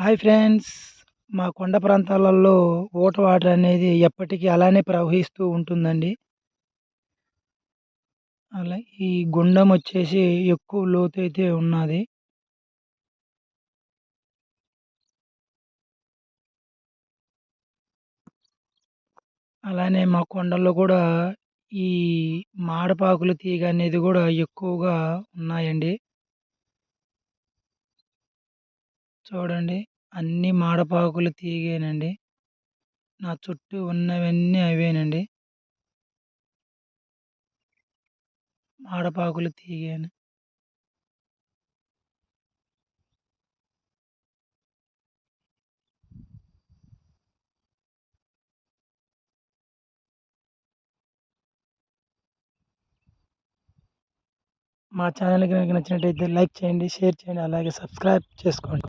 Hi friends. మా కొండ ప్రాంతాలలో వాటర్ అనేది ఎప్పటికీ అలానే ప్రవహిస్తూ ఉంటుందండి. అలా ఈ గుండం వచ్చేసి ఎక్కువ లోతైతే ఉన్నాది. అలానే మా కొండల్లో కూడా ఈ మాడపాకుల తీగ అనేది కూడా ఎక్కువగా ఉన్నాయండి. చూడండి, అన్నీ మాడపాకుల తీగేనండి. నా చుట్టూ ఉన్నవన్నీ అవేనండి. మాడపాకుల తీగేను. మా ఛానల్ గనుక నచ్చినట్టయితే లైక్ చేయండి, షేర్ చేయండి, అలాగే సబ్స్క్రైబ్ చేసుకోండి.